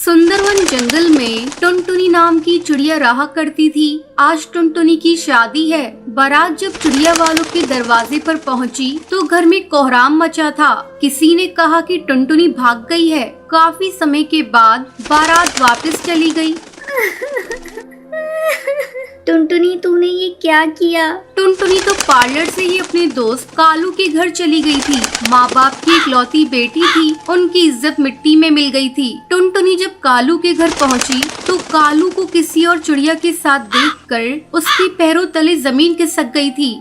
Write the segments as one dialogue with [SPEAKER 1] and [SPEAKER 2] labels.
[SPEAKER 1] सुंदरवन जंगल में टुनटुनी नाम की चिड़िया रहा करती थी। आज टुनटुनी की शादी है। बारात जब चिड़िया वालों के दरवाजे पर पहुंची तो घर में कोहराम मचा था। किसी ने कहा कि टुनटुनी भाग गई है। काफी समय के बाद बारात वापस चली गई।
[SPEAKER 2] टुनटुनी, तूने ये क्या किया?
[SPEAKER 1] टुनटुनी तो पार्लर से ही अपने दोस्त कालू के घर चली गई थी। माँ बाप की इकलौती बेटी थी, उनकी इज्जत मिट्टी में मिल गई थी। टुनटुनी जब कालू के घर पहुँची तो कालू को किसी और चिड़िया के साथ देखकर उसके पैरों तले जमीन खिसक गई थी।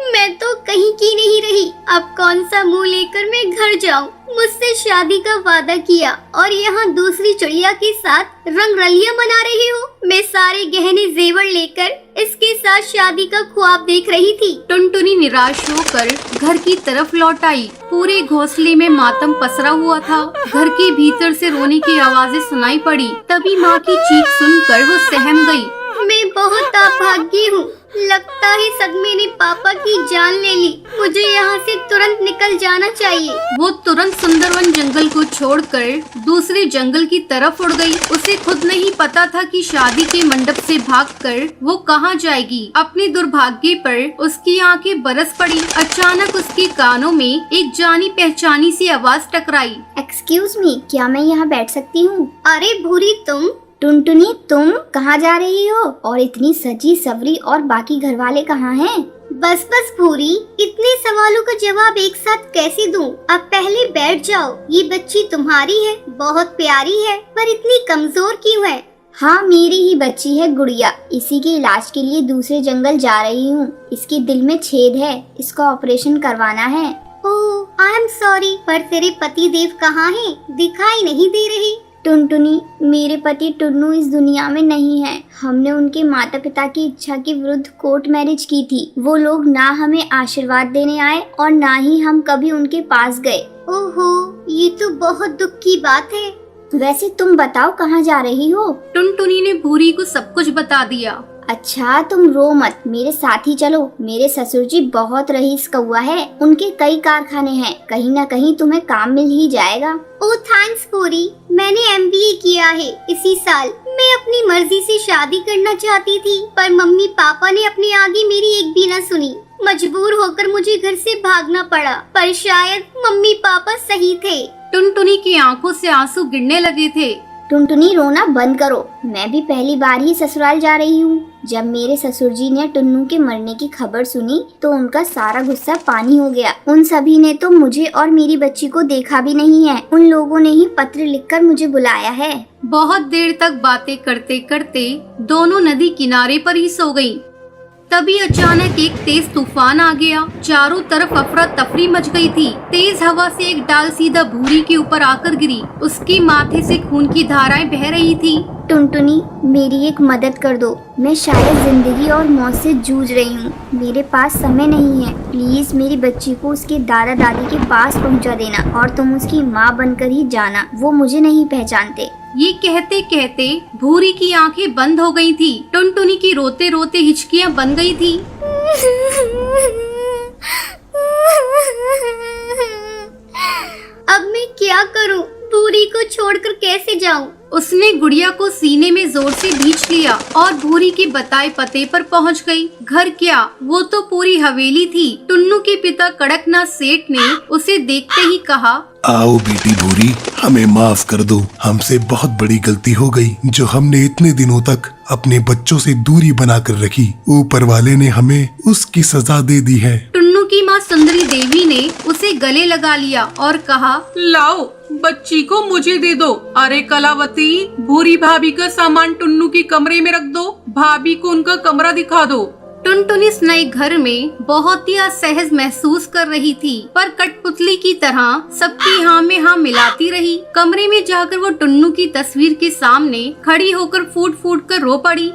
[SPEAKER 2] मैं तो कहीं की नहीं रही। अब कौन सा मुंह लेकर मैं घर जाऊं? मुझसे शादी का वादा किया और यहाँ दूसरी चिड़िया के साथ रंगरलियां मना रही हूँ। मैं सारे गहने जेवर लेकर इसके साथ शादी का ख्वाब देख रही थी।
[SPEAKER 1] टुनटुनी निराश होकर घर की तरफ लौट आई। पूरे घोंसले में मातम पसरा हुआ था। घर के भीतर से रोने की आवाजें सुनाई पड़ी। तभी माँ की चीख सुनकर वो सहम गई।
[SPEAKER 2] मैं बहुत अभागी हूँ। लगता है सदमे ने पापा की जान ले ली। मुझे यहाँ से तुरंत निकल जाना चाहिए।
[SPEAKER 1] वो तुरंत सुंदरवन जंगल को छोड़कर दूसरे जंगल की तरफ उड़ गई। उसे खुद नहीं पता था कि शादी के मंडप से भागकर वो कहाँ जाएगी। अपने दुर्भाग्य पर उसकी आंखें बरस पड़ी। अचानक उसके कानों में एक जानी पहचानी सी आवाज टकराई।
[SPEAKER 2] एक्सक्यूज मी, क्या मैं यहाँ बैठ सकती हूँ? अरे भूरी, तुम? टुनटुनी, तुम कहाँ जा रही हो? और इतनी सजी सवरी और बाकी घर वाले कहाँ हैं? बस भूरी, इतने सवालों का जवाब एक साथ कैसे दूं? अब पहले बैठ जाओ। ये बच्ची तुम्हारी है, बहुत प्यारी है, पर इतनी कमजोर क्यों है? हाँ, मेरी ही बच्ची है गुड़िया। इसी के इलाज के लिए दूसरे जंगल जा रही हूँ। इसके दिल में छेद है, इसका ऑपरेशन करवाना है। ओह, आई एम सॉरी, पर तेरे पति देव कहाँ हैं? दिखाई नहीं दे रहे। टुनटुनी, मेरे पति टुन्नू इस दुनिया में नहीं है। हमने उनके माता पिता की इच्छा के विरुद्ध कोर्ट मैरिज की थी। वो लोग ना हमें आशीर्वाद देने आए और ना ही हम कभी उनके पास गए। ओहो, ये तो बहुत दुख की बात है। वैसे तुम बताओ, कहाँ जा रही हो?
[SPEAKER 1] टुनटुनी ने भूरी को सब कुछ बता दिया।
[SPEAKER 2] अच्छा, तुम रो मत, मेरे साथ ही चलो। मेरे ससुर जी बहुत रईस कौआ है, उनके कई कारखाने हैं। कहीं न कहीं तुम्हें काम मिल ही जाएगा। ओह थैंक्स पूरी, मैंने MBA किया है इसी साल। मैं अपनी मर्जी से शादी करना चाहती थी, पर मम्मी पापा ने अपने आगे मेरी एक भी न सुनी। मजबूर होकर मुझे घर से भागना पड़ा, पर शायद मम्मी पापा सही थे।
[SPEAKER 1] टुनटुनी की आंखों से आंसू गिरने लगे थे।
[SPEAKER 2] टुनटुनी, रोना बंद करो। मैं भी पहली बार ही ससुराल जा रही हूँ। जब मेरे ससुर जी ने टुन्नू के मरने की खबर सुनी तो उनका सारा गुस्सा पानी हो गया। उन सभी ने तो मुझे और मेरी बच्ची को देखा भी नहीं है। उन लोगों ने ही पत्र लिखकर मुझे बुलाया है।
[SPEAKER 1] बहुत देर तक बातें करते करते दोनों नदी किनारे पर ही सो गईं। तभी अचानक एक तेज तूफान आ गया। चारों तरफ अफरा तफरी मच गई थी। तेज हवा से एक डाल सीधा भूरी के ऊपर आकर गिरी। उसके माथे से खून की धाराएं बह रही थी।
[SPEAKER 2] टुनटुनी, मेरी एक मदद कर दो। मैं शायद जिंदगी और मौत से जूझ रही हूँ। मेरे पास समय नहीं है। प्लीज मेरी बच्ची को उसके दादा दादी के पास पहुँचा देना और तुम उसकी माँ बनकर ही जाना। वो मुझे नहीं पहचानते।
[SPEAKER 1] ये कहते कहते भूरी की आंखें बंद हो गई थी। टुनटुनी की रोते रोते हिचकियां बन गई थी।
[SPEAKER 2] अब मैं क्या करूं? भूरी को छोड़कर कैसे जाऊं?
[SPEAKER 1] उसने गुड़िया को सीने में जोर से भींच लिया और भूरी के बताए पते पर पहुंच गई। घर क्या, वो तो पूरी हवेली थी। टुन्नू के पिता कड़कनाथ सेठ ने उसे देखते ही कहा,
[SPEAKER 3] आओ बेटी भूरी, हमें माफ कर दो। हमसे बहुत बड़ी गलती हो गई जो हमने इतने दिनों तक अपने बच्चों से दूरी बनाकर रखी। ऊपर वाले ने हमें उसकी सजा दे दी है।
[SPEAKER 1] टुन्नू की माँ सुंदरी देवी ने उसे गले लगा लिया और कहा,
[SPEAKER 4] लाओ बच्ची को मुझे दे दो। अरे कलावती, भूरी भाभी का सामान टुन्नू की कमरे में रख दो। भाभी को उनका कमरा दिखा दो।
[SPEAKER 1] टुनटुनी इस नए घर में बहुत ही असहज महसूस कर रही थी, पर कठपुतली की तरह सबकी हाँ में हाँ मिलाती रही। कमरे में जाकर वो टुन्नू की तस्वीर के सामने खड़ी होकर फूट फूट कर रो पड़ी।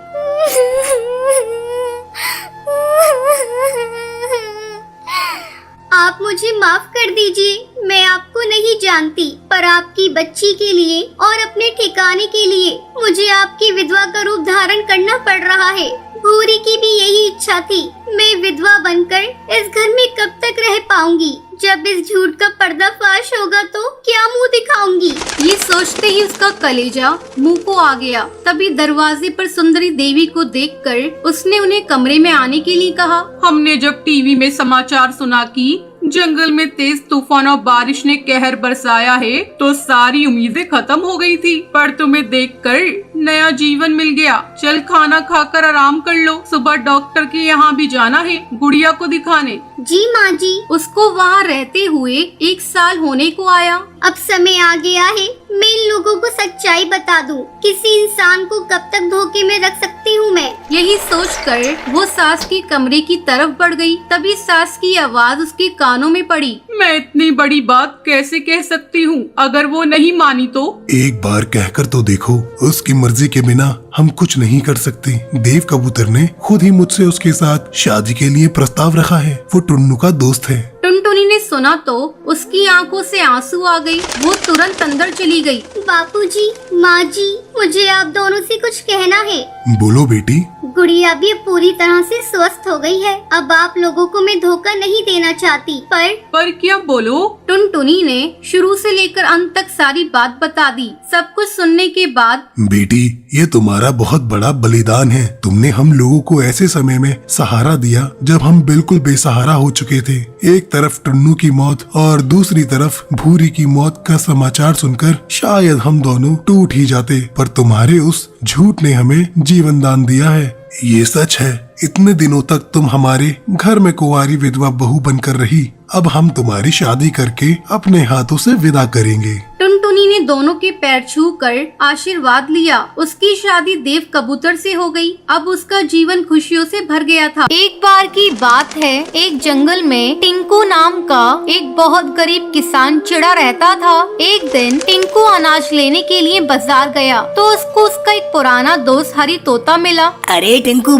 [SPEAKER 2] आप मुझे माफ कर दीजिए। मैं आपको नहीं जानती, पर आपकी बच्ची के लिए और अपने ठिकाने के लिए मुझे आपकी विधवा का रूप धारण करना पड़ रहा है। भूरी की भी यही इच्छा थी। मैं विधवा बनकर इस घर में कब तक रह पाऊंगी? जब इस झूठ का पर्दाफाश होगा तो क्या मुंह दिखाऊंगी?
[SPEAKER 1] ये सोचते ही उसका कलेजा मुंह को आ गया। तभी दरवाजे पर सुंदरी देवी को देखकर उसने उन्हें कमरे में आने के लिए कहा।
[SPEAKER 4] हमने जब टीवी में समाचार सुना कि जंगल में तेज तूफान और बारिश ने कहर बरसाया है तो सारी उम्मीदें खत्म हो गई थी, पर तुम्हें देखकर नया जीवन मिल गया। चल खाना खाकर आराम कर लो, सुबह डॉक्टर के यहाँ भी जाना है गुड़िया को दिखाने।
[SPEAKER 2] जी माँ जी।
[SPEAKER 1] उसको वहाँ रहते हुए 1 साल होने को आया।
[SPEAKER 2] अब समय आ गया है मैं इन लोगों को सच्चाई बता दूं। किसी इंसान को कब तक धोखे में रख सकती हूँ मैं?
[SPEAKER 1] यही सोचकर वो सास के कमरे की तरफ बढ़ गई। तभी सास की आवाज उसके कानों में पड़ी।
[SPEAKER 4] मैं इतनी बड़ी बात कैसे कह सकती हूँ? अगर वो नहीं मानी तो?
[SPEAKER 3] एक बार कहकर तो देखो, उसकी मर्जी के बिना हम कुछ नहीं कर सकते। देव कबूतर ने खुद ही मुझसे उसके साथ शादी के लिए प्रस्ताव रखा है। वो टुन्नू का दोस्त है।
[SPEAKER 1] टुनटुनी ने सुना तो उसकी आंखों से आंसू आ गई। वो तुरंत अंदर चली गई।
[SPEAKER 2] बापूजी, माँ जी, मुझे आप दोनों से कुछ कहना है।
[SPEAKER 3] बोलो बेटी।
[SPEAKER 2] गुड़िया भी पूरी तरह से स्वस्थ हो गई है। अब आप लोगों को मैं धोखा नहीं देना चाहती,
[SPEAKER 4] पर क्या? बोलो।
[SPEAKER 1] टुनटुनी ने शुरू से लेकर अंत तक सारी बात बता दी। सब कुछ सुनने के बाद,
[SPEAKER 3] बेटी, ये तुम्हारा बहुत बड़ा बलिदान है। तुमने हम लोगों को ऐसे समय में सहारा दिया जब हम बिल्कुल बेसहारा हो चुके थे। एक तरफ टुन्नू की मौत और दूसरी तरफ भूरी की मौत का समाचार सुनकर शायद हम दोनों टूट ही जाते, पर तुम्हारे उस झूठ ने हमें जीवन दान दिया है। ये सच है। इतने दिनों तक तुम हमारे घर में कुंवारी विधवा बहू बनकर रही। अब हम तुम्हारी शादी करके अपने हाथों से विदा करेंगे।
[SPEAKER 1] टुनटुनी ने दोनों के पैर छूकर आशीर्वाद लिया। उसकी शादी देव कबूतर से हो गई। अब उसका जीवन खुशियों से भर गया था। एक बार की बात है, एक जंगल में टिंकू नाम का एक बहुत गरीब किसान चिड़ा रहता था। एक दिन टिंकू अनाज लेने के लिए बाजार गया तो उसको उसका एक पुराना दोस्त हरी तोता मिला।
[SPEAKER 5] अरे टिंकू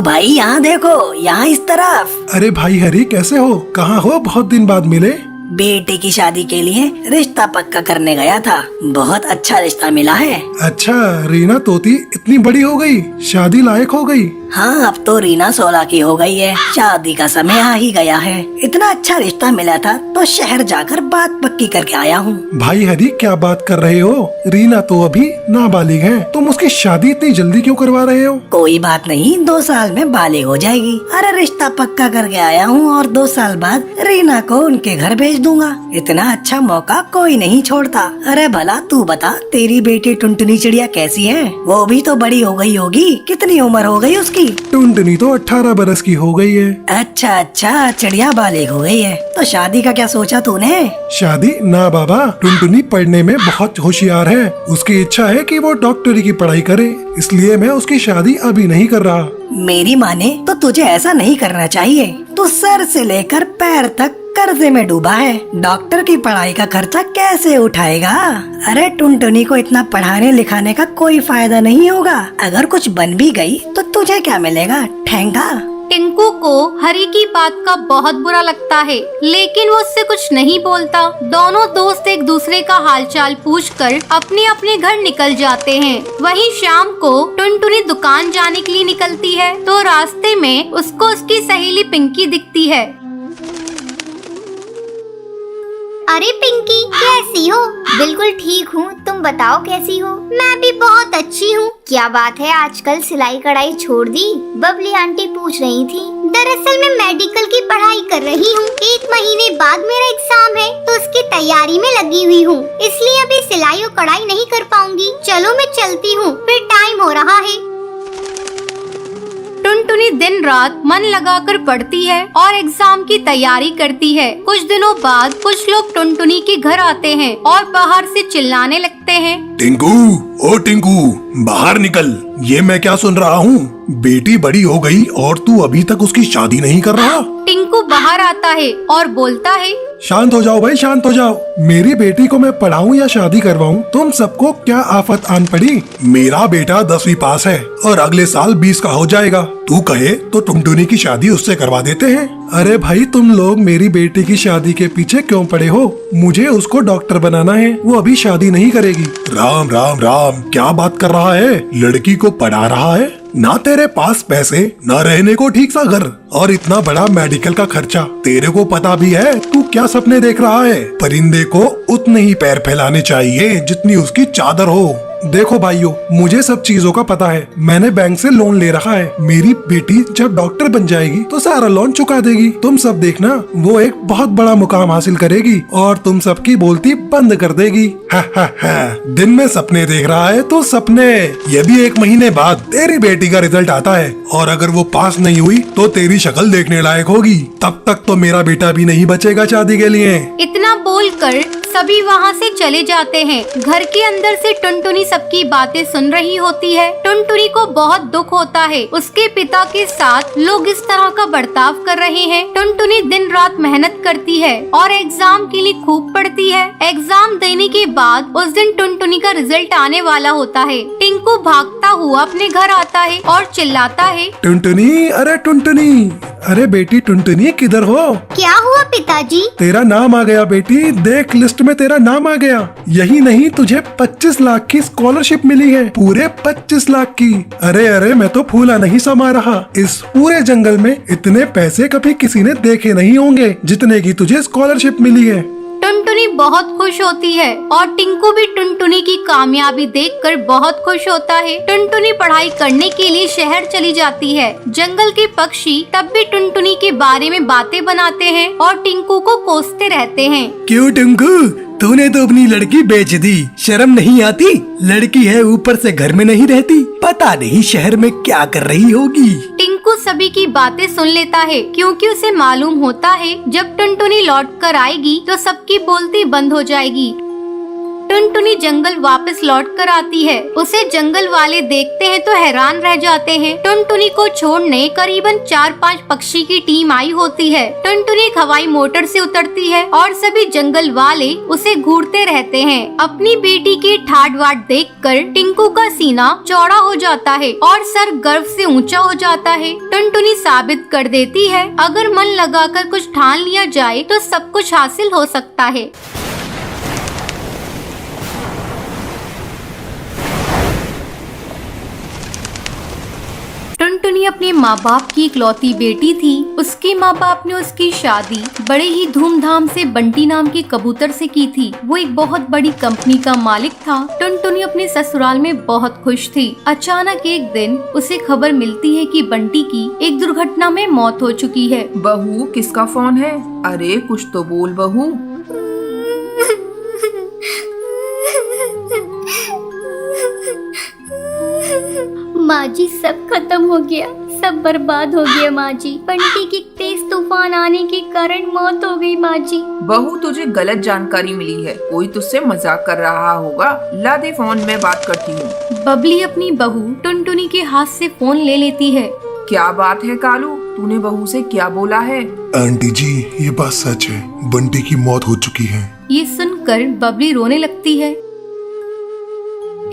[SPEAKER 5] भाई, यहाँ देखो, यहाँ इस तरफ।
[SPEAKER 3] अरे भाई हरी, कैसे हो? कहाँ हो? बहुत दिन बाद मिले।
[SPEAKER 5] बेटे की शादी के लिए रिश्ता पक्का करने गया था। बहुत अच्छा रिश्ता मिला है।
[SPEAKER 3] अच्छा, रीना तोती इतनी बड़ी हो गई, शादी लायक हो गई।
[SPEAKER 5] हाँ, अब तो रीना 16 की हो गई है। शादी का समय आ ही गया है। इतना अच्छा रिश्ता मिला था तो शहर जाकर बात पक्की करके आया हूँ।
[SPEAKER 3] भाई हरी, क्या बात कर रहे हो? रीना तो अभी नाबालिग है, तुम उसकी शादी इतनी जल्दी क्यों करवा रहे हो?
[SPEAKER 5] कोई बात नहीं, 2 साल में बालिग हो जाएगी। अरे रिश्ता पक्का करके आया हूँ और 2 साल बाद रीना को उनके घर भेज दूंगा। इतना अच्छा मौका कोई नहीं छोड़ता। अरे भला तू बता, तेरी बेटी टुनटुनी चिड़िया कैसी है? वो भी तो बड़ी हो गई होगी। कितनी उम्र हो गई उसकी?
[SPEAKER 3] टुनटुनी तो 18 बरस की हो गई है।
[SPEAKER 5] अच्छा, चिड़िया बालिग हो गई है। तो शादी का क्या सोचा तूने?
[SPEAKER 3] शादी ना बाबा, टुनटुनी पढ़ने में बहुत होशियार है। उसकी इच्छा है कि वो डॉक्टरी की पढ़ाई करे, इसलिए मैं उसकी शादी अभी नहीं कर रहा।
[SPEAKER 5] मेरी माने तो तुझे ऐसा नहीं करना चाहिए। तू सर से लेकर पैर तक कर्जे में डूबा है। डॉक्टर की पढ़ाई का खर्चा कैसे उठाएगा? अरे टुनटुनी को इतना पढ़ाने लिखाने का कोई फायदा नहीं होगा। अगर कुछ बन भी गई तो तुझे क्या मिलेगा? ठेंगा।
[SPEAKER 1] टिंकू को हरी की बात का बहुत बुरा लगता है, लेकिन वो उससे कुछ नहीं बोलता। दोनों दोस्त एक दूसरे का हालचाल पूछकर अपने अपने घर निकल जाते हैं। वहीं शाम को टुनटुनी दुकान जाने के लिए निकलती है तो रास्ते में उसको उसकी सहेली पिंकी दिखती है।
[SPEAKER 2] अरे पिंकी, कैसी हो? बिल्कुल ठीक हूँ, तुम बताओ कैसी हो? मैं भी बहुत अच्छी हूँ। क्या बात है, आजकल सिलाई कढ़ाई छोड़ दी? बबली आंटी पूछ रही थी। दरअसल मैं मेडिकल की पढ़ाई कर रही हूँ। 1 महीने बाद मेरा एग्जाम है तो उसकी तैयारी में लगी हुई हूँ, इसलिए अभी सिलाई और कढ़ाई नहीं कर पाऊंगी। चलो मैं चलती हूँ, फिर टाइम हो रहा है।
[SPEAKER 1] टुनटुनी दिन रात मन लगाकर पढ़ती है और एग्जाम की तैयारी करती है। कुछ दिनों बाद कुछ लोग टुनटुनी के घर आते हैं और बाहर से चिल्लाने लगते हैं।
[SPEAKER 3] टिंकू, ओ टिंकू, बाहर निकल। ये मैं क्या सुन रहा हूँ? बेटी बड़ी हो गई और तू अभी तक उसकी शादी नहीं कर रहा?
[SPEAKER 1] टिंकू बाहर आता है और बोलता है,
[SPEAKER 3] शांत हो जाओ भाई, शांत हो जाओ। मेरी बेटी को मैं पढ़ाऊं या शादी करवाऊं, तुम सबको क्या आफत आन पड़ी? मेरा बेटा 10वीं पास है और अगले साल 20 का हो जाएगा। तू कहे तो टुनटुनी की शादी उससे करवा देते हैं। अरे भाई, तुम लोग मेरी बेटी की शादी के पीछे क्यों पड़े हो? मुझे उसको डॉक्टर बनाना है, वो अभी शादी नहीं करेगी। राम राम राम, क्या बात कर रहा है? लड़की को पढ़ा रहा है? ना तेरे पास पैसे, ना रहने को ठीक सा घर, और इतना बड़ा मेडिकल का खर्चा। तेरे को पता भी है तू क्या सपने देख रहा है? परिंदे को उतने ही पैर फैलाने चाहिए जितनी उसकी चादर हो। देखो भाइयों, मुझे सब चीजों का पता है। मैंने बैंक से लोन ले रखा है। मेरी बेटी जब डॉक्टर बन जाएगी तो सारा लोन चुका देगी। तुम सब देखना, वो एक बहुत बड़ा मुकाम हासिल करेगी और तुम सबकी बोलती बंद कर देगी। दिन में सपने देख रहा है तो सपने। ये भी 1 महीने बाद तेरी बेटी का रिजल्ट आता है और अगर वो पास नहीं हुई तो तेरी शक्ल देखने लायक होगी। तब तक तो मेरा बेटा भी नहीं बचेगा शादी के लिए।
[SPEAKER 1] इतना बोलकर सभी वहाँ से चले जाते हैं। घर के अंदर से टुनटुनी सबकी बातें सुन रही होती है। टुनटुनी को बहुत दुख होता है, उसके पिता के साथ लोग इस तरह का बर्ताव कर रहे हैं। टुनटुनी दिन रात मेहनत करती है और एग्जाम के लिए खूब पढ़ती है। एग्जाम देने के बाद उस दिन टुनटुनी का रिजल्ट आने वाला होता है। टिंकू भागता हुआ अपने घर आता है और चिल्लाता है,
[SPEAKER 3] टुनटुनी, अरे टुनटुनी, अरे बेटी टुनटुनी किधर हो?
[SPEAKER 2] क्या हुआ पिताजी?
[SPEAKER 3] तेरा नाम आ गया बेटी, देख लिस्ट में तेरा नाम आ गया। यही नहीं, तुझे 25 लाख की स्कॉलरशिप मिली है, पूरे 25 लाख की। अरे अरे, मैं तो फूला नहीं समा रहा। इस पूरे जंगल में इतने पैसे कभी किसी ने देखे नहीं होंगे जितने की तुझे स्कॉलरशिप मिली है।
[SPEAKER 1] टुनटुनी बहुत खुश होती है और टिंकू भी टुनटुनी की कामयाबी देखकर बहुत खुश होता है। टुनटुनी पढ़ाई करने के लिए शहर चली जाती है। जंगल के पक्षी तब भी टुनटुनी के बारे में बातें बनाते हैं और टिंकू को कोसते रहते हैं।
[SPEAKER 5] क्यों टिंकू, तूने तो अपनी लड़की बेच दी, शर्म नहीं आती? लड़की है, ऊपर से घर में नहीं रहती, पता नहीं शहर में क्या कर रही होगी।
[SPEAKER 1] टिंकू सभी की बातें सुन लेता है क्योंकि उसे मालूम होता है जब टुनटुनी लौट कर आएगी तो सबकी बोलती बंद हो जाएगी। टुनटुनी जंगल वापस लौट कर आती है। उसे जंगल वाले देखते हैं तो हैरान रह जाते हैं। टुनटुनी को छोड़ने करीबन 4-5 पक्षी की टीम आई होती है। टुनटुनी एक हवाई मोटर से उतरती है और सभी जंगल वाले उसे घूरते रहते हैं। अपनी बेटी की ठाट बाट देखकर टिंकू का सीना चौड़ा हो जाता है और सर गर्व से ऊंचा हो जाता है। टुनटुनी साबित कर देती है, अगर मन लगाकर कुछ ठान लिया जाए तो सब कुछ हासिल हो सकता है। टुनटुनी अपने माँ बाप की इकलौती बेटी थी। उसके माँ बाप ने उसकी शादी बड़े ही धूमधाम से बंटी नाम के कबूतर से की थी। वो एक बहुत बड़ी कंपनी का मालिक था। टुनटुनी अपने ससुराल में बहुत खुश थी। अचानक एक दिन उसे खबर मिलती है कि बंटी की एक दुर्घटना में मौत हो चुकी है।
[SPEAKER 4] बहू, किसका फोन है? अरे कुछ तो बोल बहू।
[SPEAKER 2] माँ जी, सब खत्म हो गया, सब बर्बाद हो गया माँ जी। बंटी की तेज तूफान आने के कारण मौत हो गई माँ जी।
[SPEAKER 4] बहू, तुझे गलत जानकारी मिली है, कोई तुझसे मजाक कर रहा होगा। ला दे फोन, मैं बात करती हूँ।
[SPEAKER 1] बबली अपनी बहू टुनटुनी के हाथ से फोन ले लेती है।
[SPEAKER 4] क्या बात है कालू, तूने बहू से क्या बोला है?
[SPEAKER 3] आंटी जी, ये बात सच है, बंटी की मौत हो चुकी है।
[SPEAKER 1] ये सुनकर बबली रोने लगती है।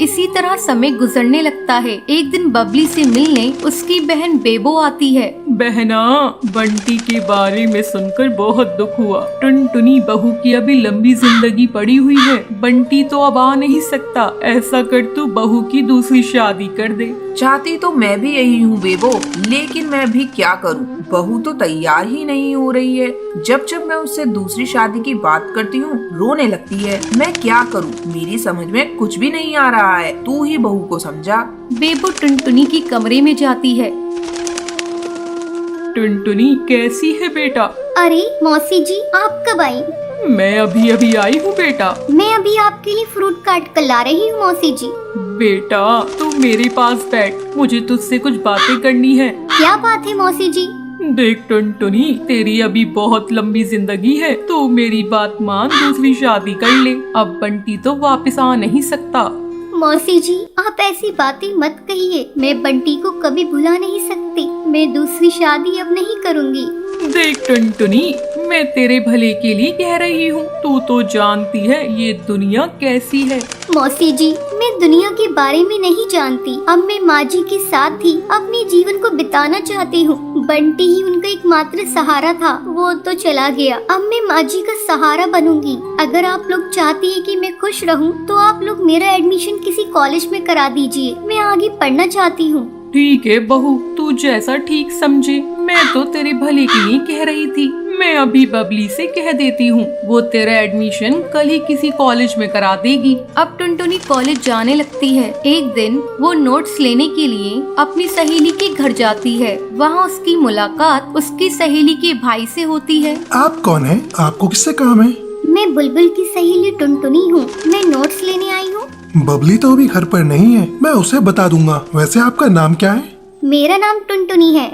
[SPEAKER 1] इसी तरह समय गुजरने लगता है। एक दिन बबली से मिलने उसकी बहन बेबो आती है।
[SPEAKER 4] बहना, बंटी के बारे में सुनकर बहुत दुख हुआ। टुनटुनी बहू की अभी लंबी जिंदगी पड़ी हुई है। बंटी तो अब आ नहीं सकता। ऐसा कर तू बहू की दूसरी शादी कर दे। चाहती तो मैं भी यही हूँ बेबो, लेकिन मैं भी क्या करूँ, बहू तो तैयार ही नहीं हो रही है। जब जब मैं उससे दूसरी शादी की बात करती हूँ रोने लगती है। मैं क्या करूँ, मेरी समझ में कुछ भी नहीं आ रहा है। तू ही बहू को समझा।
[SPEAKER 1] बेबो टुनटुनी की कमरे में जाती है।
[SPEAKER 4] टुनटुनी कैसी है बेटा?
[SPEAKER 2] अरे मौसी जी, आप कब आई?
[SPEAKER 4] मैं अभी अभी आई हूँ बेटा।
[SPEAKER 2] मैं अभी आपके लिए फ्रूट काट कर ला रही हूँ मौसी जी।
[SPEAKER 4] बेटा तू मेरे पास बैठ, मुझे तुझसे कुछ बातें करनी है।
[SPEAKER 2] क्या बात है मौसी जी?
[SPEAKER 4] देख टुनटुनी, तेरी अभी बहुत लंबी जिंदगी है, तो मेरी बात मान, दूसरी शादी कर ले। अब बंटी तो वापस आ नहीं सकता।
[SPEAKER 2] मौसी जी, आप ऐसी बातें मत कहिए। मैं बंटी को कभी भुला नहीं सकती। मैं दूसरी शादी अब नहीं करूँगी।
[SPEAKER 4] देख टुनटुनी, मैं तेरे भले के लिए कह रही हूँ। तू तो जानती है ये दुनिया कैसी है।
[SPEAKER 2] मौसी जी, मैं दुनिया के बारे में नहीं जानती। अब मैं माँ जी के साथ ही अपने जीवन को बिताना चाहती हूँ। बंटी ही उनका एकमात्र सहारा था, वो तो चला गया। अब मैं माँ जी का सहारा बनूंगी। अगर आप लोग चाहती है कि मैं खुश रहूँ, तो आप लोग मेरा एडमिशन किसी कॉलेज में करा दीजिए। मैं आगे पढ़ना चाहती हूँ।
[SPEAKER 4] ठीक है बहू, तू जैसा ठीक समझे। मैं तो तेरे भले की नहीं कह रही थी। मैं अभी बबली से कह देती हूँ, वो तेरा एडमिशन कल ही किसी कॉलेज में करा देगी।
[SPEAKER 1] अब टुनटुनी कॉलेज जाने लगती है। एक दिन वो नोट्स लेने के लिए अपनी सहेली के घर जाती है। वहाँ उसकी मुलाकात उसकी सहेली के भाई से होती है।
[SPEAKER 3] आप कौन है? आपको किससे काम है?
[SPEAKER 2] मैं बुलबुल की सहेली टुनटुनी हूँ। मैं नोट्स लेने आई हूँ।
[SPEAKER 3] बबली तो अभी घर पर नहीं है, मैं उसे बता दूंगा। वैसे आपका नाम क्या है?
[SPEAKER 2] मेरा नाम टुनटुनी है।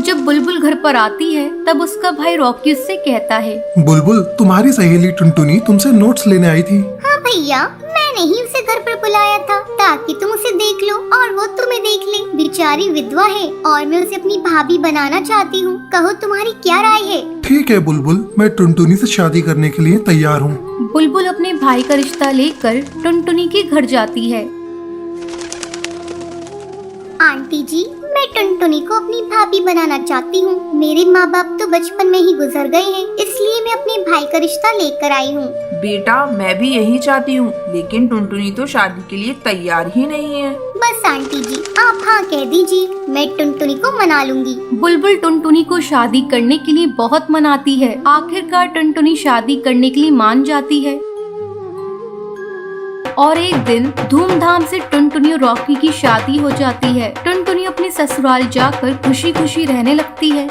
[SPEAKER 1] जब बुलबुल घर पर आती है तब उसका भाई रॉकी उससे कहता है,
[SPEAKER 3] बुलबुल, तुम्हारी सहेली टुनटुनी तुमसे नोट्स लेने आई थी।
[SPEAKER 2] हाँ भैया, मैंने ही उसे घर पर बुलाया था ताकि तुम उसे देख लो और वो तुम्हें देख ले। बेचारी विधवा है और मैं उसे अपनी भाभी बनाना चाहती हूँ। कहो तुम्हारी क्या राय है?
[SPEAKER 3] ठीक है बुलबुल, मैं टुनटुनी से शादी करने के लिए तैयार हूँ।
[SPEAKER 1] बुलबुल अपने भाई का रिश्ता लेकर टुनटुनी के घर जाती है।
[SPEAKER 2] आंटी जी, मैं टुनटुनी को अपनी भाभी बनाना चाहती हूँ। मेरे माँ बाप तो बचपन में ही गुजर गए हैं, इसलिए मैं अपने भाई का रिश्ता लेकर आई हूँ।
[SPEAKER 6] बेटा, मैं भी यही चाहती हूँ, लेकिन टुनटुनी तो शादी के लिए तैयार ही नहीं है।
[SPEAKER 2] बस आंटी जी, आप हाँ कह दीजिए, मैं टुनटुनी को मना लूंगी।
[SPEAKER 1] बुलबुल टुनटुनी को शादी करने के लिए बहुत मनाती है। आखिरकार टुनटुनी शादी करने के लिए मान जाती है। और एक दिन धूमधाम से टुनटुनी और रॉकी की शादी हो जाती है। टुनटुनी अपने ससुराल जाकर खुशी खुशी रहने लगती है।